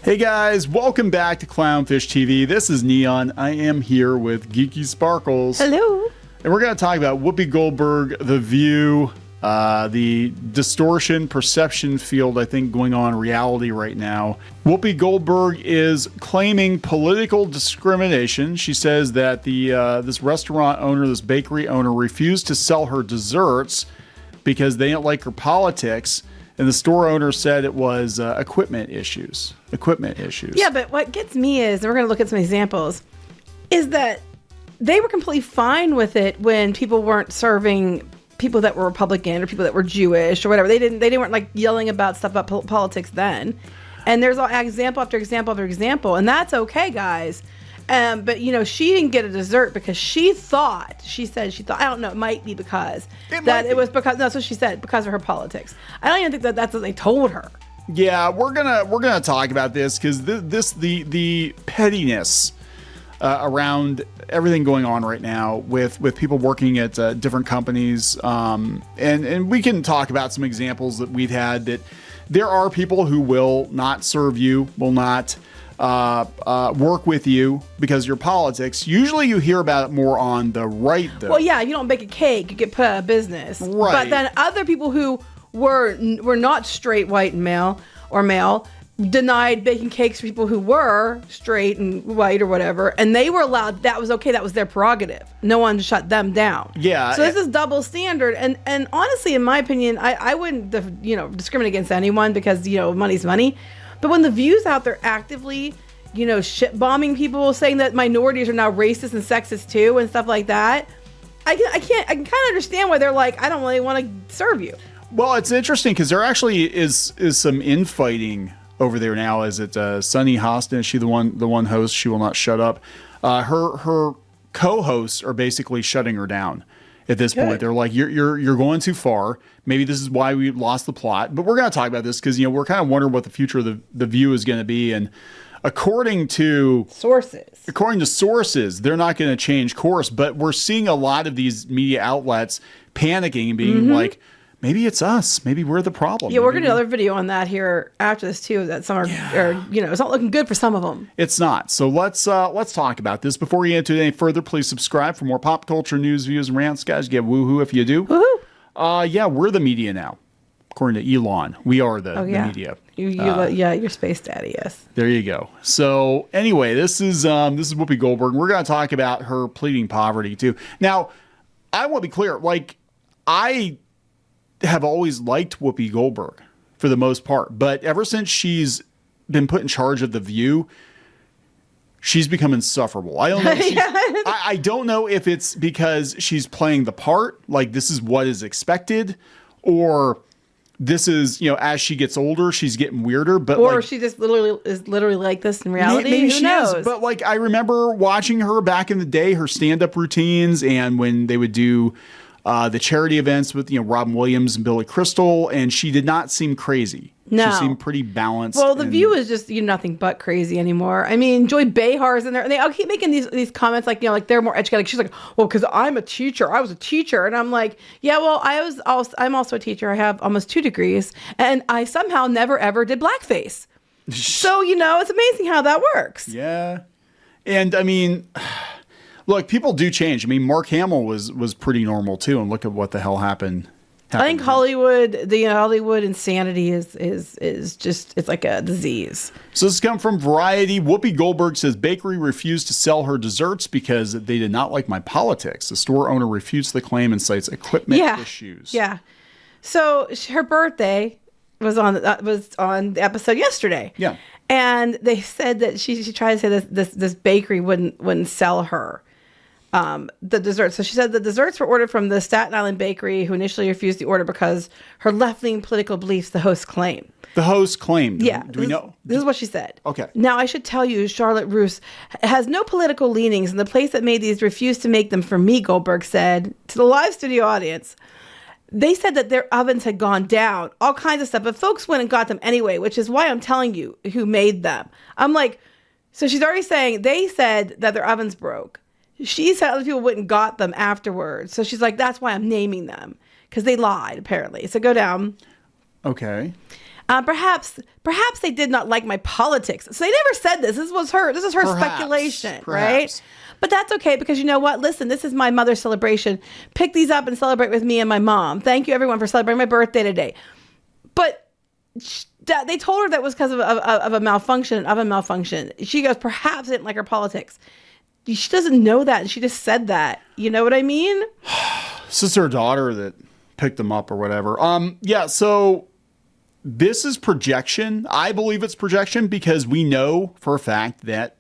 Hey guys, welcome back to Clownfish TV. This is Neon. I am here with Geeky Sparkles. Hello. And we're going to talk about Whoopi Goldberg, The View, the distortion perception field, I think, going on in reality right now. Whoopi Goldberg is claiming political discrimination. She says that this restaurant owner, this bakery owner, refused to sell her desserts because they didn't like her politics. And the store owner said it was equipment issues. Yeah, but what gets me is, and we're going to look at some examples, is that they were completely fine with it when people weren't serving people that were Republican or people that were Jewish or whatever. They weren't like yelling about stuff about politics then. And there's example after example after example, and that's okay, guys. But she didn't get a dessert because she said she thought, I don't know, it might be because that's what she said, because of her politics. I don't even think that's what they told her. Yeah, we're gonna talk about this because the pettiness around everything going on right now with people working at different companies, and we can talk about some examples that we've had, that there are people who will not serve you, will not work with you because of your politics. Usually you hear about it more on the right, though. Well, yeah, if you don't bake a cake, you get put out of business. Right. But then other people who were not straight, white, and male denied baking cakes for people who were straight and white or whatever, and they were allowed. That was okay. That was their prerogative. No one shut them down. Yeah. So this is double standard. And honestly, in my opinion, I wouldn't discriminate against anyone because money's money. But when the View's out there actively, shit bombing people, saying that minorities are now racist and sexist too, and stuff like that, I can kind of understand why they're like, I don't really want to serve you. Well, it's interesting because there actually is some infighting over there now. Is it Sunny Hostin? Is she the one host? She will not shut up. Her co-hosts are basically shutting her down at this point. They're like, you're going too far. Maybe this is why we lost the plot. But we're going to talk about this because we're kind of wondering what the future of the View is going to be. And according to sources, they're not going to change course. But we're seeing a lot of these media outlets panicking and being like, maybe it's us. Maybe we're the problem. Yeah, we're going to do another video on that here after this too. That some are, it's not looking good for some of them. It's not. So let's talk about this. Before we get into it any further, please subscribe for more pop culture news, views, and rants. Guys, get woohoo if you do. Woohoo! Yeah, we're the media now. According to Elon, we are the media. You're Space Daddy, yes. There you go. So anyway, this is Whoopi Goldberg. We're going to talk about her pleading poverty too. Now, I want to be clear. Like, I have always liked Whoopi Goldberg for the most part, but ever since she's been put in charge of The View, she's become insufferable. I don't know. I don't know if it's because she's playing the part, like this is what is expected, or this is, as she gets older, she's getting weirder. But she just literally like this in reality. Maybe Who knows? But like, I remember watching her back in the day, her stand-up routines, and when they would do the charity events with Robin Williams and Billy Crystal, and she did not seem crazy. No. She seemed pretty balanced. Well, The View is just nothing but crazy anymore. I mean, Joy Behar's in there, and they all keep making these comments like like they're more educated. Like, she's like, well, because I'm a teacher. I was a teacher, and I'm like, yeah, well, I'm also a teacher. I have almost 2 degrees, and I somehow never ever did blackface. So it's amazing how that works. Yeah, and I mean, look, people do change. I mean, Mark Hamill was pretty normal too, and look at what the hell happened. I think Hollywood, the Hollywood insanity is just, it's like a disease. So this comes from Variety. Whoopi Goldberg says bakery refused to sell her desserts because they did not like my politics. The store owner refutes the claim and cites equipment issues. Yeah. So her birthday was on the episode yesterday. Yeah. And they said that she tried to say this bakery wouldn't sell her the desserts. So she said the desserts were ordered from the Staten Island bakery, who initially refused the order because her left-leaning political beliefs, the host claimed. The host claimed. Yeah. Do we know? This is what she said. Okay. Now, I should tell you, Charlotte Roos has no political leanings, and the place that made these refused to make them for me, Goldberg said to the live studio audience. They said that their ovens had gone down, all kinds of stuff, but folks went and got them anyway, which is why I'm telling you who made them. I'm like, so she's already saying they said that their ovens broke. She said other people went and got them afterwards. So she's like, that's why I'm naming them, because they lied, apparently. So go down. Okay. Perhaps they did not like my politics. So they never said this. This is her speculation, right? But that's okay, because you know what? Listen, this is my mother's celebration. Pick these up and celebrate with me and my mom. Thank you, everyone, for celebrating my birthday today. But they told her that was because of a malfunction. She goes, perhaps they didn't like her politics. She doesn't know that, and she just said that. You know what I mean? This is her daughter that picked them up or whatever. Yeah, so this is projection. I believe it's projection because we know for a fact that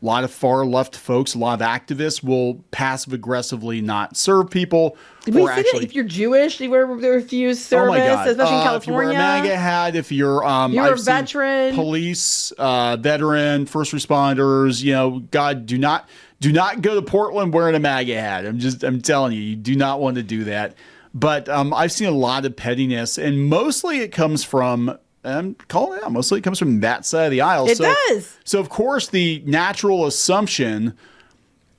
a lot of far left folks, a lot of activists will passive aggressively not serve people. We see that if you're Jewish, you refuse service, especially in California. If you wear a MAGA hat, if you're a veteran, police, veteran, first responders, God, do not go to Portland wearing a MAGA hat. I'm telling you, you do not want to do that. But I've seen a lot of pettiness, and mostly it comes from. I'm calling it out. Mostly it comes from that side of the aisle. It does. So, of course, the natural assumption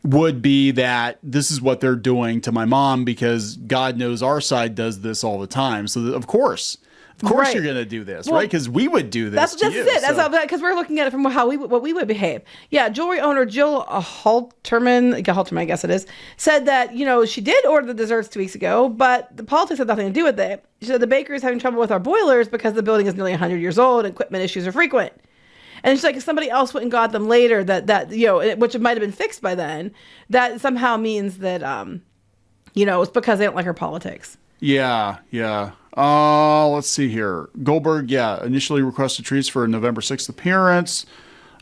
would be that this is what they're doing to my mom because God knows our side does this all the time. So, of course right. You're going to do this, right? Because we would do this. That's it. That's because we're looking at it from what we would behave. Yeah, jewelry owner Jill Halterman, I guess it is, said that she did order the desserts 2 weeks ago, but the politics had nothing to do with it. She said the bakery is having trouble with our boilers because the building is nearly 100 years old and equipment issues are frequent. And she's like, if somebody else went and got them later, which it might have been fixed by then, that somehow means that it's because they don't like her politics. Yeah. Let's see here. Goldberg, initially requested treats for a November 6th appearance,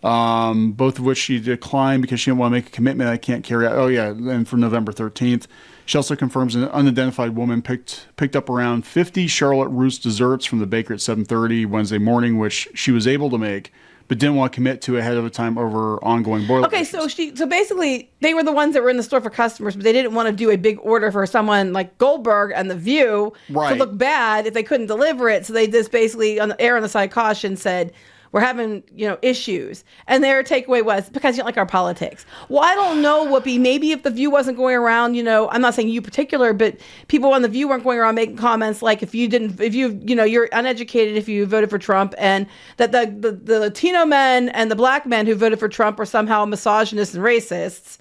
both of which she declined because she didn't want to make a commitment I can't carry out. Oh, yeah, and for November 13th. She also confirms an unidentified woman picked up around 50 Charlotte Russe desserts from the baker at 7:30 Wednesday morning, which she was able to make, but didn't want to commit to ahead of the time over ongoing boiler. Okay, so basically they were the ones that were in the store for customers, but they didn't want to do a big order for someone like Goldberg and The View to look bad if they couldn't deliver it. So they just basically on the side caution said, we're having, issues. And their takeaway was because you don't like our politics. Well, I don't know, Whoopi. Maybe if The View wasn't going around, I'm not saying you particular, but people on The View weren't going around making comments like you're uneducated if you voted for Trump, and that the Latino men and the black men who voted for Trump are somehow misogynists and racists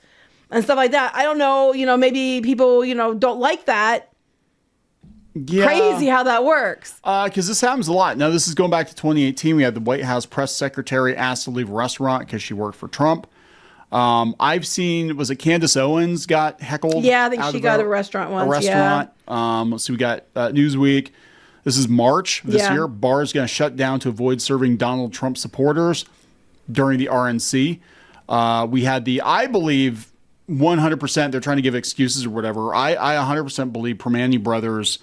and stuff like that. I don't know, maybe people, don't like that. Yeah. Crazy how that works. Because this happens a lot. Now, this is going back to 2018. We had the White House press secretary asked to leave a restaurant because she worked for Trump. I've seen, was it Candace Owens got heckled? Yeah, I think she got a restaurant once. Let's see, we got Newsweek. This is March this year. Bar's going to shut down to avoid serving Donald Trump supporters during the RNC. We had I believe, 100%, they're trying to give excuses or whatever. I 100% believe Permane Brothers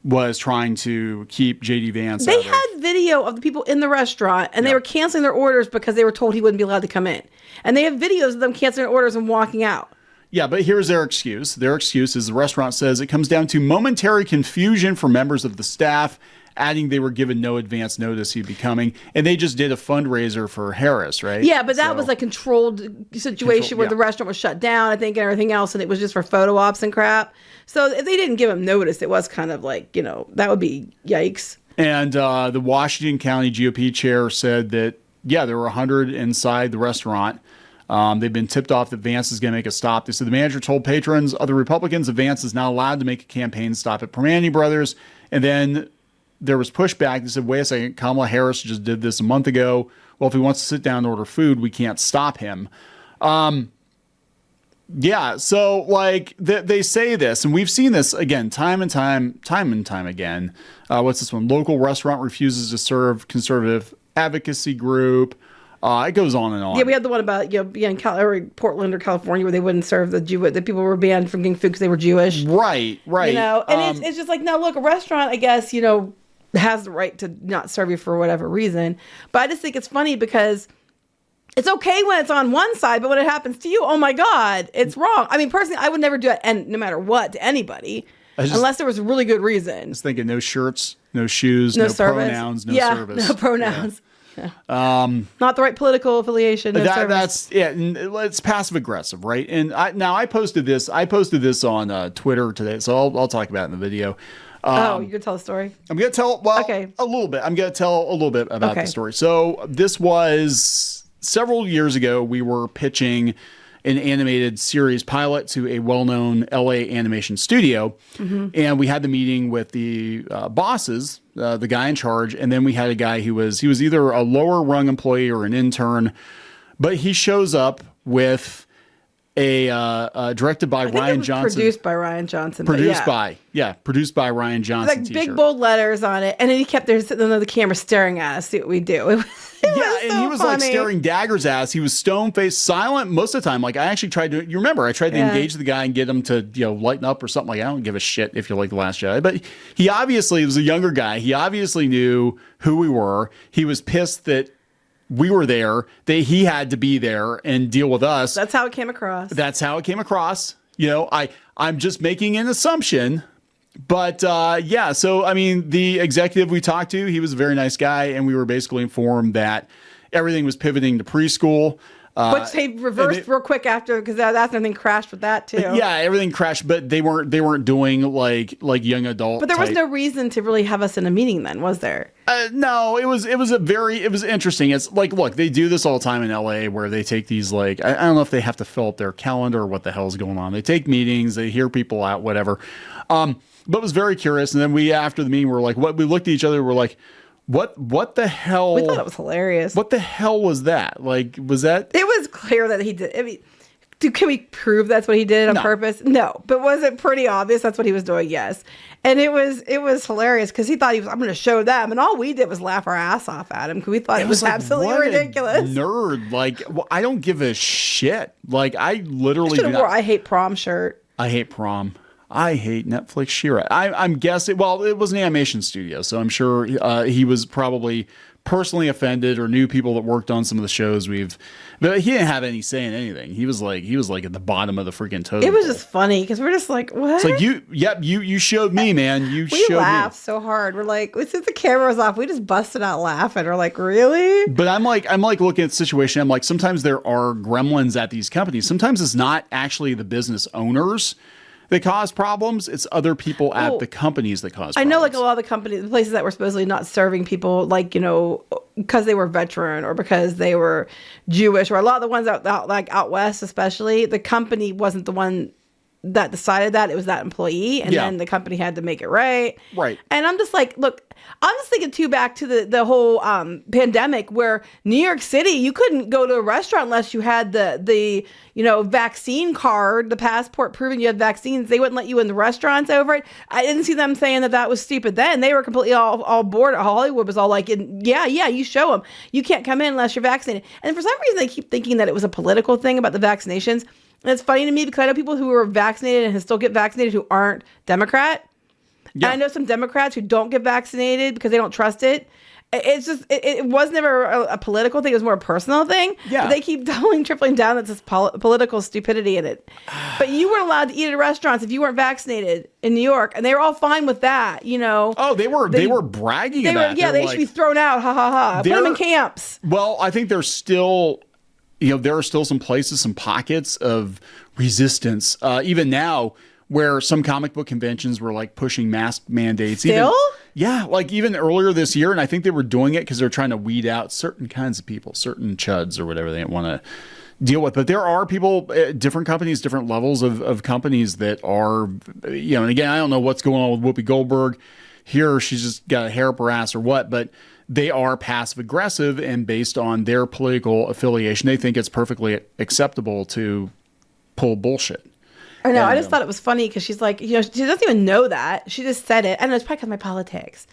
was trying to keep J.D. Vance They had video of the people in the restaurant, and they were canceling their orders because they were told he wouldn't be allowed to come in. And they have videos of them canceling their orders and walking out. Yeah, but here's their excuse. Their excuse is the restaurant says it comes down to momentary confusion for members of the staff, adding they were given no advance notice he'd be coming. And they just did a fundraiser for Harris, right? Yeah, but that was a controlled situation where the restaurant was shut down, I think, and everything else, and it was just for photo ops and crap. So if they didn't give him notice, it was kind of like, that would be yikes. And the Washington County GOP chair said that, there were 100 inside the restaurant. They've been tipped off that Vance is going to make a stop. They said the manager told patrons, other Republicans, that Vance is not allowed to make a campaign stop at Permane Brothers. And then there was pushback. They said, wait a second, Kamala Harris just did this a month ago. Well, if he wants to sit down and order food, we can't stop him. So they say this, and we've seen this again, time and time again. What's this one? Local restaurant refuses to serve conservative advocacy group. It goes on and on. Yeah, we had the one about being in Portland or California where they wouldn't serve the people were banned from getting food because they were Jewish. Right. And it's just like, now look, a restaurant, I guess, has the right to not serve you for whatever reason. But I just think it's funny because it's okay when it's on one side, but when it happens to you, oh my God, it's wrong. I mean, personally, I would never do it, and no matter what, to anybody, unless there was a really good reason. I was thinking no shirts, no shoes, no pronouns, no service. No pronouns. Yeah. Not the right political affiliation. That's it's passive aggressive, right? And I posted this on Twitter today, so I'll talk about it in the video. You can tell the story. I'm going to tell, a little bit. I'm going to tell a little bit about the story. So this was several years ago. We were pitching an animated series pilot to a well-known LA animation studio. And we had the meeting with the bosses, the guy in charge. And then we had a guy he was either a lower rung employee or an intern, but he shows up with directed by Ryan Johnson. Produced by Ryan Johnson. Produced by Ryan Johnson. Like big bold letters on it. And then he kept there sitting on the camera staring at us, see what we do. It was and he was funny. Like staring daggers at us. He was stone-faced, silent most of the time. Like I actually tried to, I tried to engage the guy and get him to, lighten up or something. Like I don't give a shit if you like The Last Jedi. But he obviously was a younger guy. He obviously knew who we were. He was pissed that we were there, that he had to be there and deal with us. That's how it came across. I'm just making an assumption. But so, I mean, the executive we talked to, he was a very nice guy. And we were basically informed that everything was pivoting to preschool. Which they reversed real quick after, because that's everything crashed with that too. Yeah, everything crashed, but they weren't doing like young adult. But there was no reason to really have us in a meeting then, was there? No, it was interesting. It's like, look, they do this all the time in LA where they take these I don't know if they have to fill up their calendar or what the hell's going on. They take meetings, they hear people out, whatever. But it was very curious. And then after the meeting, we looked at each other, we're like, what the hell? We thought it was hilarious. What the hell was that? Like, was that? It was clear that he did. I mean, can we prove that's what he did on purpose? No. But was it pretty obvious that's what he was doing? Yes. And it was hilarious because he thought I'm going to show them. And all we did was laugh our ass off at him because we thought it was like, absolutely ridiculous. Nerd. Like, I don't give a shit. Like, I literally wore I hate prom shirt. I hate prom. I hate Netflix She-Ra. I'm guessing, well, it was an animation studio, so I'm sure he was probably personally offended or knew people that worked on some of the shows but he didn't have any say in anything. He was like at the bottom of the freaking totem. It was just funny because we're just like, what? It's like you showed me, man. We laughed so hard. We're like, since the camera was off, we just busted out laughing. We're like, really? But I'm like looking at the situation. I'm like, sometimes there are gremlins at these companies. Sometimes it's not actually the business owners that cause problems. It's other people at the companies that cause problems. I know, like a lot of the places that were supposedly not serving people, like, because they were veteran or because they were Jewish, or a lot of the ones out west, especially, the company wasn't the one that decided that. It was that employee, and then the company had to make it right. Right. And I'm just like, look, I'm just thinking too back to the whole pandemic where New York City, you couldn't go to a restaurant unless you had the vaccine card, the passport proving you had vaccines. They wouldn't let you in the restaurants over it. I didn't see them saying that was stupid then. They were completely all bored. Hollywood was all like, yeah, you show them. You can't come in unless you're vaccinated. And for some reason, they keep thinking that it was a political thing about the vaccinations. And it's funny to me because I know people who are vaccinated and still get vaccinated who aren't Democrat. Yeah. And I know some Democrats who don't get vaccinated because they don't trust it. It's just, it was never a political thing. It was more a personal thing. Yeah. But they keep doubling, tripling down that this political stupidity in it. But you weren't allowed to eat at restaurants if you weren't vaccinated in New York. And they were all fine with that, Oh, they were bragging about it. Yeah, they should be thrown out. Ha, ha, ha. Put them in camps. Well, I think there's still... there are still some places, some pockets of resistance, even now, where some comic book conventions were like pushing mask mandates. Still? Even earlier this year. And I think they were doing it because they're trying to weed out certain kinds of people, certain chuds or whatever they want to deal with. But there are people, different companies, different levels of companies that are, and again, I don't know what's going on with Whoopi Goldberg here. She's just got a hair up her ass or what, but they are passive aggressive, and based on their political affiliation, they think it's perfectly acceptable to pull bullshit. I know. I just thought it was funny because she's like, she doesn't even know that. She just said it. I know it's probably because of my politics.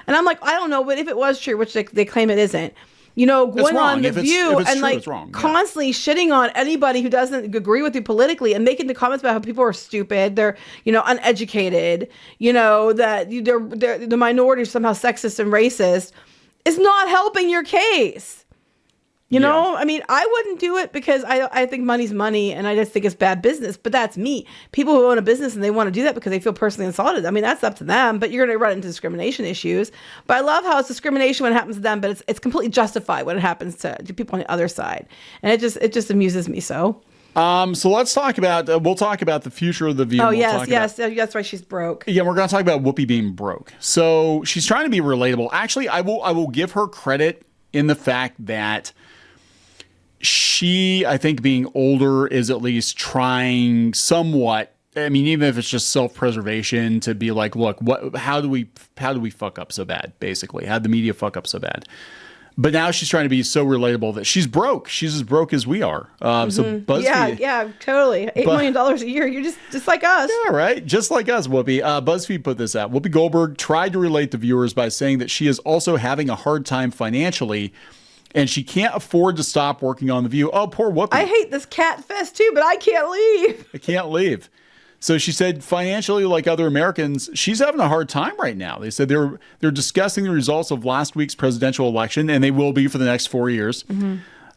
And I'm like, I don't know, but if it was true, which they claim it isn't, going on The View and constantly shitting on anybody who doesn't agree with you politically and making the comments about how people are stupid, they're, uneducated, that they're the minority are somehow sexist and racist, is not helping your case. I mean, I wouldn't do it because I think money's money and I just think it's bad business, but that's me. People who own a business and they want to do that because they feel personally insulted. I mean, that's up to them, but you're going to run into discrimination issues. But I love how it's discrimination when it happens to them, but it's completely justified when it happens to people on the other side. And it just amuses me so. So let's talk about, we'll talk about the future of the View. Oh, we'll yes. That's why she's broke. Yeah, we're going to talk about Whoopi being broke. So she's trying to be relatable. Actually, I will give her credit in the fact that she, I think being older, is at least trying somewhat. I mean, even if it's just self-preservation, to be like, look, how do we fuck up so bad? Basically, how'd the media fuck up so bad? But now she's trying to be so relatable that she's broke. She's as broke as we are. So BuzzFeed, yeah, totally. $8 million a year. You're just like us. yeah, right. Just like us, Whoopi. BuzzFeed put this out. Whoopi Goldberg tried to relate to viewers by saying that she is also having a hard time financially, and she can't afford to stop working on The View. Oh, poor Whoopi. I hate this cat fest too, but I can't leave. I can't leave. So she said, financially, like other Americans, she's having a hard time right now. They said they're discussing the results of last week's presidential election, and they will be for the next 4 years.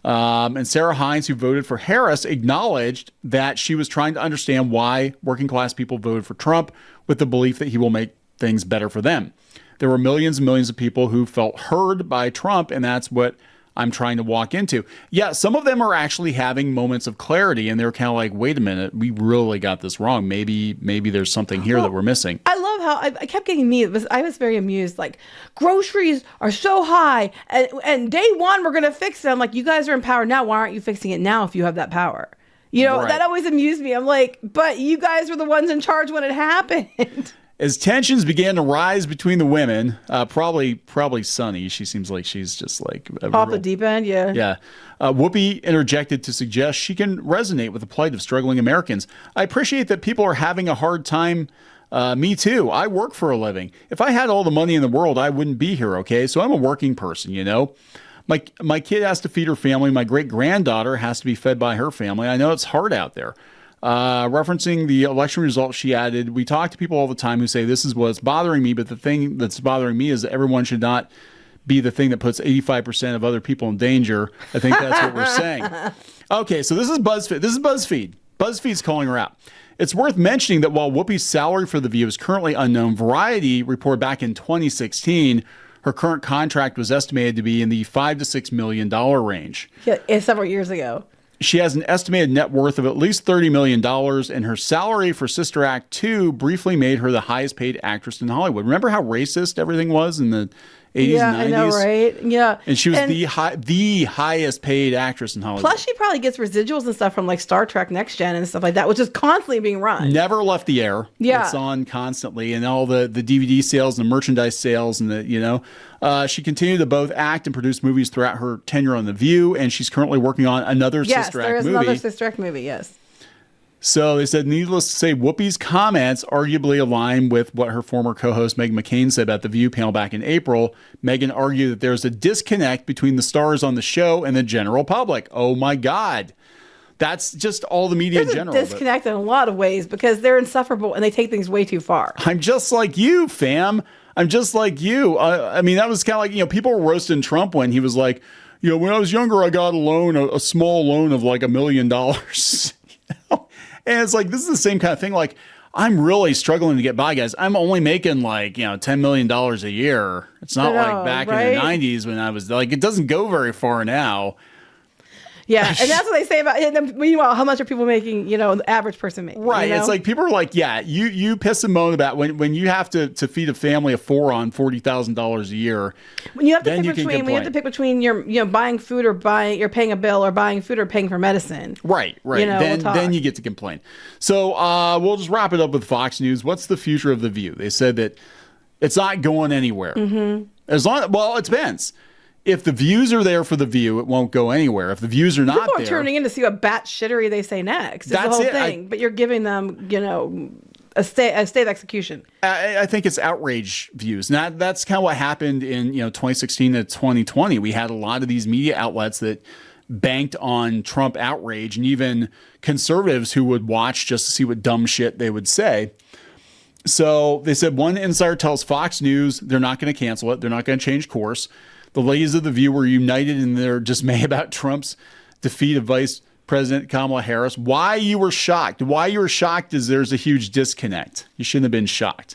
And Sarah Hines, who voted for Harris, acknowledged that she was trying to understand why working class people voted for Trump with the belief that he will make things better for them. There were millions and millions of people who felt heard by Trump, and that's what I'm trying to walk into. Yeah, some of them are actually having moments of clarity, and they're kind of like, wait a minute, we really got this wrong. Maybe there's something here that we're missing. I love how I kept getting I was very amused. Like, groceries are so high, and day one we're going to fix it. I'm like, you guys are in power now. Why aren't you fixing it now if you have that power? You know, Right. That always amused me. I'm like, but you guys were the ones in charge when it happened. As tensions began to rise between the women, probably Sunny, she seems like she's just like Off the deep end, yeah. Yeah. Whoopi interjected to suggest she can resonate with the plight of struggling Americans. I appreciate that people are having a hard time. Me too. I work for a living. If I had all the money in the world, I wouldn't be here, okay? So I'm a working person, you know? My kid has to feed her family. My great-granddaughter has to be fed by her family. I know it's hard out there. Referencing the election results, she added, we talk to people all the time who say this is what's bothering me, but the thing that's bothering me is that everyone should not be the thing that puts 85% of other people in danger. I think that's what we're saying. Okay, so this is BuzzFeed. BuzzFeed's calling her out. It's worth mentioning that while Whoopi's salary for The View is currently unknown, Variety reported back in 2016 her current contract was estimated to be in the $5 to $6 million range. Yeah, several years ago. She has an estimated net worth of at least $30 million, and her salary for Sister Act 2 briefly made her the highest paid actress in Hollywood. Remember how racist everything was in the 80s and 90s? I know, right? Yeah. And she was the highest paid actress in Hollywood. Plus, she probably gets residuals and stuff from like Star Trek Next Gen and stuff like that, which is constantly being run. Never left the air. Yeah. It's on constantly. And all the DVD sales and the merchandise sales and she continued to both act and produce movies throughout her tenure on The View. And she's currently working on another Sister Act movie. Yes, there is another Sister Act movie, yes. So they said, needless to say, Whoopi's comments arguably align with what her former co-host Meghan McCain said about the View panel back in April. Meghan argued that there's a disconnect between the stars on the show and the general public. Oh my God. That's just all the media in general. There's a disconnect in a lot of ways because they're insufferable and they take things way too far. I'm just like you, fam. I'm just like you. I mean, that was kind of like, people were roasting Trump when he was like, when I was younger, I got a loan, a small loan of like $1 million. And it's like, this is the same kind of thing. Like, I'm really struggling to get by, guys. I'm only making like, $10 million a year. It's not like back in the 90s when I was like, it doesn't go very far now. Yeah, and that's what they say about. And then, meanwhile, how much are people making? The average person making. Right. It's like people are like, yeah, you piss and moan about when you have to feed a family of four on $40,000 a year. When you have to pick between your buying food or you're paying a bill or buying food or paying for medicine. Right. Then you get to complain. So we'll just wrap it up with Fox News. What's the future of The View? They said that it's not going anywhere. Mm-hmm. It depends. If the views are there for The View, it won't go anywhere. If the views are not there, people are tuning in to see what bat shittery they say next. That's the whole thing. But you're giving them, a state of execution. I think it's outrage views. And that's kind of what happened in 2016 to 2020. We had a lot of these media outlets that banked on Trump outrage, and even conservatives who would watch just to see what dumb shit they would say. So they said one insider tells Fox News they're not going to cancel it. They're not going to change course. The ladies of The View were united in their dismay about Trump's defeat of Vice President Kamala Harris. Why you were shocked is there's a huge disconnect. You shouldn't have been shocked.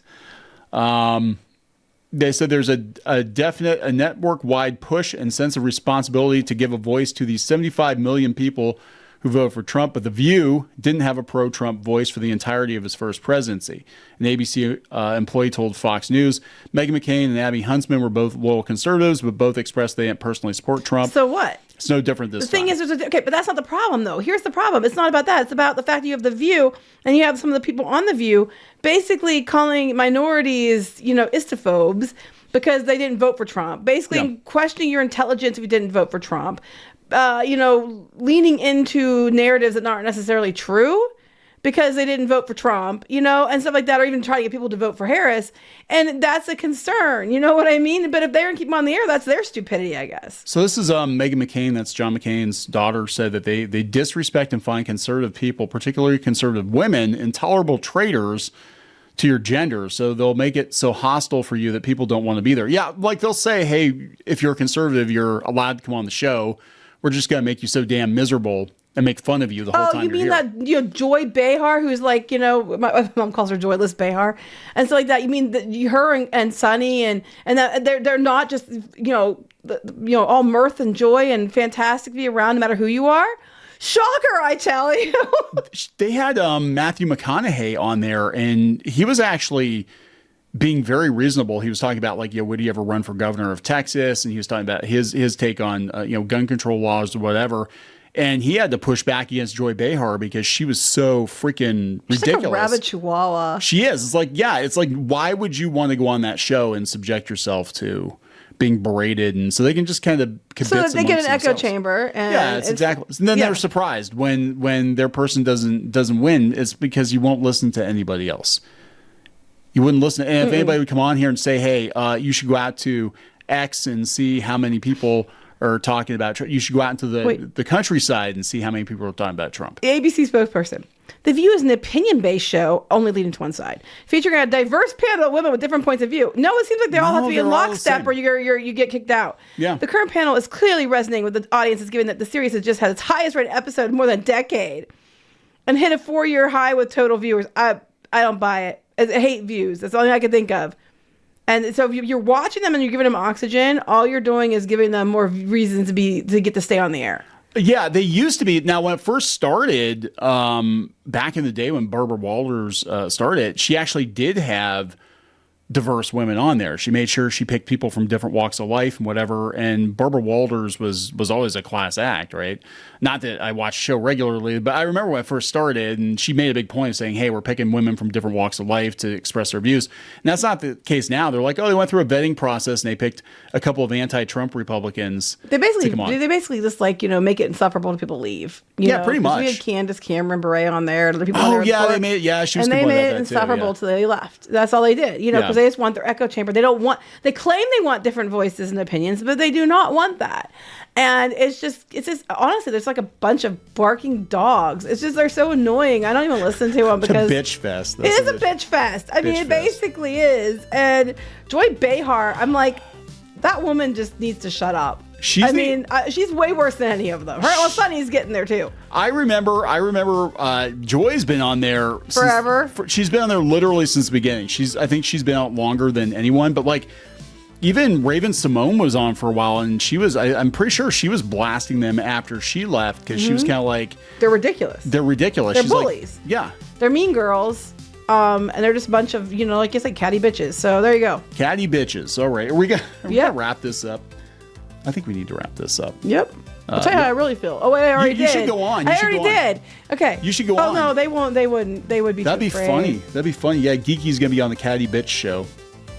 They said there's a definite network-wide push and sense of responsibility to give a voice to the 75 million people who voted for Trump, but The View didn't have a pro-Trump voice for the entirety of his first presidency. An ABC employee told Fox News, Meghan McCain and Abby Huntsman were both loyal conservatives, but both expressed they didn't personally support Trump. So what? It's no different this time. The thing is, okay, but that's not the problem, though. Here's the problem. It's not about that. It's about the fact that you have The View, and you have some of the people on The View basically calling minorities, istophobes because they didn't vote for Trump. Basically questioning your intelligence if you didn't vote for Trump. Leaning into narratives that aren't necessarily true because they didn't vote for Trump, and stuff like that, or even try to get people to vote for Harris. And that's a concern. You know what I mean? But if they're going to keep them on the air, that's their stupidity, I guess. So this is Meghan McCain, that's John McCain's daughter, said that they disrespect and find conservative people, particularly conservative women, intolerable traitors to your gender. So they'll make it so hostile for you that people don't want to be there. Yeah, like they'll say, hey, if you're a conservative, you're allowed to come on the show. We're just going to make you so damn miserable and make fun of you the whole time. Oh, you mean that Joy Behar, who's like, my mom calls her Joyless Behar, and so like that. You mean her and Sonny and that they're not just all mirth and joy and fantastic to be around no matter who you are. Shocker, I tell you. They had Matthew McConaughey on there, and he was actually being very reasonable. He was talking about would he ever run for governor of Texas? And he was talking about his take on, gun control laws or whatever. And he had to push back against Joy Behar because she was so freaking ridiculous. She's like a rabid chihuahua. She is. It's like, why would you want to go on that show and subject yourself to being berated? And so they can just kind of so that they get an echo chamber. And it's exactly. And then they're surprised when their person doesn't win. It's because you won't listen to anybody else. You wouldn't listen. And if anybody would come on here and say, hey, you should go out to X and see how many people are talking about Trump. You should go out into the countryside and see how many people are talking about Trump. The ABC spokesperson. The View is an opinion-based show, only leading to one side, featuring a diverse panel of women with different points of view. No, it seems like they all have to be in lockstep or you get kicked out. Yeah. The current panel is clearly resonating with the audiences, given that the series has just had its highest-rated episode in more than a decade and hit a 4-year high with total viewers. I don't buy it. I hate views. That's the only thing I can think of. And so if you're watching them and you're giving them oxygen, all you're doing is giving them more reasons to get to stay on the air. Yeah, they used to be. Now, when it first started, back in the day when Barbara Walters started, she actually did have diverse women on there. She made sure she picked people from different walks of life and whatever. And Barbara Walters was always a class act, right? Not that I watch the show regularly, but I remember when I first started, and she made a big point of saying, hey, we're picking women from different walks of life to express their views. And that's not the case now. They're like, they went through a vetting process and they picked a couple of anti-Trump Republicans. They basically just make it insufferable to people leave. Pretty much. We had Candace Bure on there. Other people they made it. She was. And they made it insufferable till they left. That's all they did. Because they just want their echo chamber. They claim they want different voices and opinions, but they do not want that. And it's just honestly, there's like a bunch of barking dogs. It's just, they're so annoying. I don't even listen to them because it's a bitch fest. It is a bitch fest. I mean, it basically is. And Joy Behar, I'm like, that woman just needs to shut up. She's way worse than any of them. Sonny's getting there too. I remember. Joy's been on there forever. She's been on there literally since the beginning. I think she's been out longer than anyone. But even Raven Simone was on for a while, and she was. I'm pretty sure she was blasting them after she left because she was kind of like, they're ridiculous. They're She's bullies. They're mean girls. And they're just a bunch of like you said, catty bitches. So there you go. Catty bitches. All right, are we gonna wrap this up? I think we need to wrap this up. Yep. I'll tell you how I really feel. Oh wait, I already did. You should go on. I already did. Okay. You should go on. Oh no, they won't. They wouldn't. They would be. That'd be funny. That'd be funny. Yeah, Geeky's gonna be on the Catty Bitch show.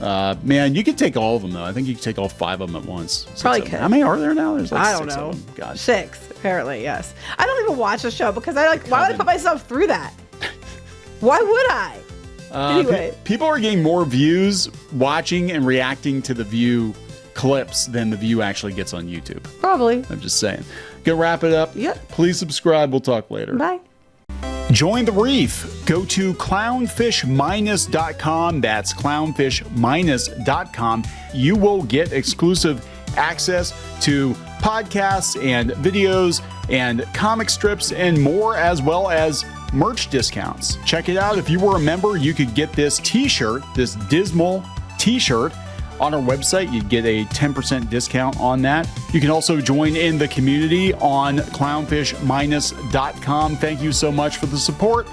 Man, you could take all of them though. I think you could take all 5 of them at once. Probably could. How many are there now? There's I don't know. Of them. God. 6 apparently. Yes. I don't even watch the show because why would I put myself through that? Why would I? Anyway, people are getting more views watching and reacting to the View clips than the View actually gets on YouTube. Probably. I'm just saying. Gonna wrap it up. Yep. Please subscribe. We'll talk later. Bye. Join the reef. Go to clownfishminus.com. That's clownfishminus.com. You will get exclusive access to podcasts and videos and comic strips and more, as well as merch discounts. Check it out. If you were a member, you could get this t-shirt, this dismal t-shirt, on our website, you'd get a 10% discount on that. You can also join in the community on clownfish-.com. Thank you so much for the support.